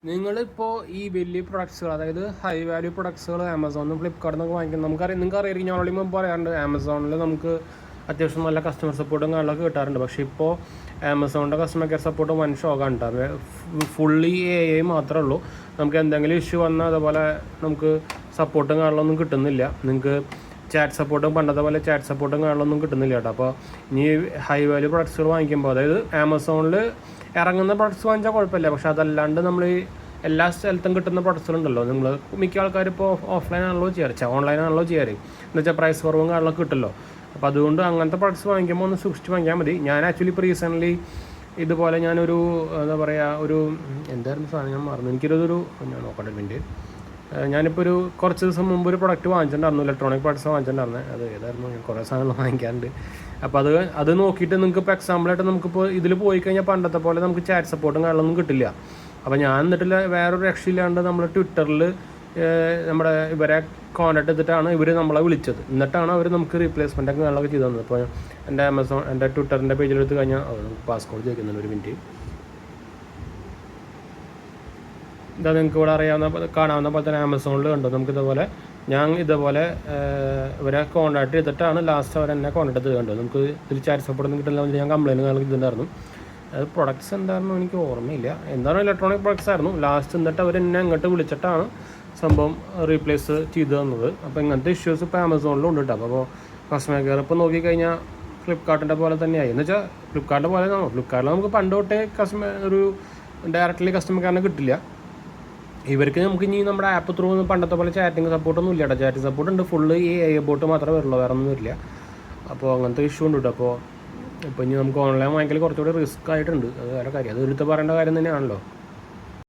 നിങ്ങളിപ്പോൾ ഈ വലിയ പ്രൊഡക്ട്സുകൾ, അതായത് ഹൈ വാല്യൂ പ്രൊഡക്ട്സുകൾ ആമസോണിൽ നിന്ന് ഫ്ലിപ്കാർട്ടിൽ നിന്നൊക്കെ വാങ്ങിക്കുന്നത് നിങ്ങൾക്ക് അറിയാം. ഞാൻ ഓൾറെഡി മുമ്പ് പറയാറുണ്ട്, ആമസോണിൽ നമുക്ക് അത്യാവശ്യം നല്ല കസ്റ്റമർ സപ്പോർട്ടും കാര്യങ്ങളൊക്കെ കിട്ടാറുണ്ട്. പക്ഷേ ഇപ്പോൾ ആമസോണിൻ്റെ കസ്റ്റമർ കെയർ സപ്പോർട്ട് വൻ ഷോക്കാണ് കേട്ടോ. ഫുള്ളി AI മാത്രമേ ഉള്ളൂ. നമുക്ക് എന്തെങ്കിലും ഇഷ്യൂ വന്നാൽ അതുപോലെ നമുക്ക് സപ്പോർട്ടും കാര്യങ്ങളൊന്നും കിട്ടുന്നില്ല. നിങ്ങൾക്ക് ചാറ്റ് സപ്പോർട്ടും പണ്ടത്തെ പോലെ ചാറ്റ് സപ്പോർട്ടും കാര്യങ്ങളൊന്നും കിട്ടുന്നില്ല കേട്ടോ. അപ്പോൾ ഇനി ഹൈ വാല്യൂ പ്രൊഡക്ട്സുകൾ വാങ്ങിക്കുമ്പോൾ, അതായത് ആമസോണിൽ ഇറങ്ങുന്ന പ്രൊഡക്ട്സ് വാങ്ങിച്ചാൽ കുഴപ്പമില്ല. പക്ഷേ അതല്ലാണ്ട് നമ്മൾ എല്ലാ സ്ഥലത്തും കിട്ടുന്ന പ്രൊഡക്ട്സുകളുണ്ടല്ലോ, നിങ്ങൾ മിക്ക ആൾക്കാർ ഇപ്പോൾ ഓഫ്ലൈൻ ആണല്ലോ ചെയ്യാറ്, ഓൺലൈൻ ആണല്ലോ ചെയ്യാറ്. എന്ന് വെച്ചാൽ പ്രൈസ് കുറവും കാര്യങ്ങളൊക്കെ കിട്ടുമല്ലോ. അപ്പോൾ അതുകൊണ്ട് അങ്ങനത്തെ പ്രൊഡക്ട്സ് വാങ്ങിക്കുമ്പോൾ ഒന്ന് സൂക്ഷിച്ച് വാങ്ങിയാൽ മതി. ഞാൻ ആക്ച്വലി ഇപ്പോൾ റീസെൻ്റ്ലി ഇതുപോലെ ഞാനൊരു എന്താ പറയുക, എന്തായിരുന്നു സാധനം ഞാൻ മറന്നു. ഞാൻ നോക്കട്ടെ വേണ്ടി. ഞാനിപ്പോൾ കുറച്ച് ദിവസം മുമ്പ് ഒരു പ്രൊഡക്റ്റ് വാങ്ങിച്ചിട്ടുണ്ടായിരുന്നു, ഇലക്ട്രോണിക് പ്രൊഡക്ട്സ് വാങ്ങിച്ചിട്ടുണ്ടായിരുന്നു. അത് ഏതായിരുന്നു, ഞാൻ കുറേ സാധനങ്ങൾ വാങ്ങിക്കാറുണ്ട്. അപ്പോൾ അത് നോക്കിയിട്ട് നിങ്ങൾക്ക് ഇപ്പോൾ എക്സാമ്പിളായിട്ട് നമുക്കിപ്പോൾ ഇതിൽ പോയി കഴിഞ്ഞാൽ പണ്ടത്തെ പോലെ നമുക്ക് ചാറ്റ് സപ്പോർട്ടും കാര്യങ്ങളൊന്നും കിട്ടില്ല. അപ്പോൾ ഞാൻ എന്നിട്ടില്ല, വേറൊരു രക്ഷയില്ലാണ്ട് നമ്മൾ ട്വിറ്ററിൽ നമ്മുടെ ഇവരെ കോൺടാക്ട് ചെയ്തിട്ടാണ് ഇവർ നമ്മളെ വിളിച്ചത്. എന്നിട്ടാണ് അവർ നമുക്ക് റീപ്ലേസ്മെൻറ്റൊക്കെ കാര്യങ്ങളൊക്കെ ചെയ്തു തന്നത്. ഇപ്പോൾ എൻ്റെ ട്വിറ്ററിൻ്റെ പേജിലെടുത്ത് കഴിഞ്ഞാൽ പാസ്കോഡ് ചോദിക്കുന്നുണ്ട്. ഒരു മിനിറ്റ്. ഇതാ നിങ്ങൾക്ക് ഇവിടെ കാണാവുന്ന പോലെ തന്നെ ആമസോണിൽ കണ്ടോ. ഞാൻ ഇതേപോലെ ഇവരെ കോൺടാക്ട് ചെയ്തിട്ടാണ് ലാസ്റ്റ് അവർ എന്നെ കോൺടാക്ട് ചെയ്ത് കണ്ടോ. നമുക്ക് ഇതിൽ ചാറ്റ് സപ്പോർട്ട് ഒന്നും കിട്ടില്ല. ഞാൻ കംപ്ലയിൻറ്റ് ഇതുണ്ടായിരുന്നു. അത് പ്രൊഡക്ട്സ് എന്തായിരുന്നു എനിക്ക് ഓർമ്മയില്ല. എന്താണോ ഇലക്ട്രോണിക് പ്രൊഡക്ട്സ് ആയിരുന്നു. ലാസ്റ്റ് എന്നിട്ട് അവർ എന്നെ അങ്ങോട്ട് വിളിച്ചിട്ടാണ് സംഭവം റീപ്ലേസ് ചെയ്ത് തന്നത്. അപ്പോൾ ഇങ്ങനത്തെ ഇഷ്യൂസ് ഇപ്പോൾ ആമസോണിലും ഉണ്ട് കേട്ടോ. അപ്പോൾ കസ്റ്റമർ കെയർ ഇപ്പോൾ നോക്കിക്കഴിഞ്ഞാൽ ഫ്ലിപ്കാർട്ടിൻ്റെ പോലെ തന്നെയായി. എന്ന് വെച്ചാൽ ഫ്ലിപ്കാർട്ടിൻ്റെ പോലെ ഫ്ലിപ്കാർട്ടിൽ നമുക്ക് പണ്ട് തൊട്ടേ ഡയറക്റ്റ്ലി കസ്റ്റമർ കെയറിനെ കിട്ടില്ല. ഇവർക്ക് നമുക്ക് ഇനി നമ്മുടെ ആപ്പ് ത്രൂ പണ്ടത്തെ പോലെ ചാറ്റിങ് സപ്പോർട്ടൊന്നും ഇല്ല കേട്ടോ. ചാറ്റിങ് സപ്പോർട്ട് ഉണ്ട്, ഫുള്ള് ഈ AI ബോട്ട് മാത്രമേ വരുള്ളൂ, വേറെ ഒന്നും വരില്ല. അപ്പോൾ അങ്ങനത്തെ ഇഷ്യൂ ഉണ്ട് കേട്ടോ. അപ്പോൾ ഇനി നമുക്ക് ഓൺലൈൻ വാങ്ങിക്കൽ കുറച്ചുകൂടി റിസ്ക് ആയിട്ടുണ്ട്. അത് വേറെ കാര്യം, അത് എടുത്ത് പറയേണ്ട കാര്യം തന്നെയാണല്ലോ.